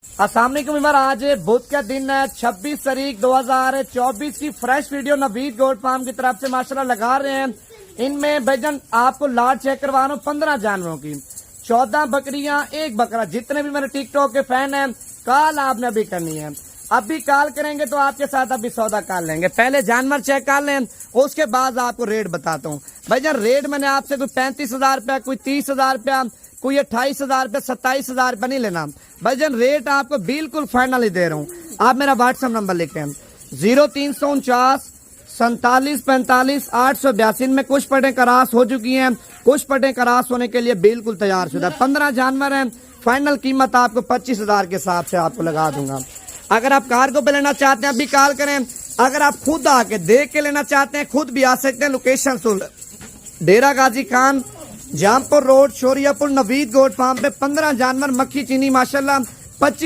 अस्सलाम वालेकुम विवर, आज बुध का दिन है 26 तारीख 2024 की fresh video Naveed goat farm की तरफ से माशाल्लाह लगा रहे हैं। इनमें भैजन आपको लाट चेक करवा रहा हूँ 15 जानवरों की, 14 बकरियां, 1 बकरा। जितने भी मेरे टिकटॉक के फैन हैं, कॉल आपने अभी करनी है। अभी कॉल करेंगे तो आपके साथ अभी सौदा कर लेंगे। पहले जानवर चेक कर लें, उसके बाद आपको रेट बताता हूँ। भैया रेट मैंने आपसे कोई 35,000 रुपया, कोई 30,000 रुपया, कोई 28,000 रुपया, 27,000 रुपया नहीं लेना भाईजान। रेट आपको बिल्कुल फाइनल ही दे रहा हूँ। आप मेरा व्हाट्सएप नंबर लिखें 0349 47 45 882। इनमें कुछ पटें करास हो चुकी हैं, कुछ पटें करास होने के लिए बिल्कुल तैयार शुदा। 15 जानवर हैं। फाइनल कीमत आपको 25,000 के हिसाब से आपको लगा दूंगा। अगर आप कार्गो पे लेना चाहते हैं अभी कॉल करें। अगर आप खुद आके देख के लेना चाहते हैं खुद भी आ सकते हैं। लोकेशन सुन, Dera Ghazi Khan, Jampur road, Shoriapur, Naveed goat farm पे 15 जानवर, मक्खी चीनी माशाल्लाह 25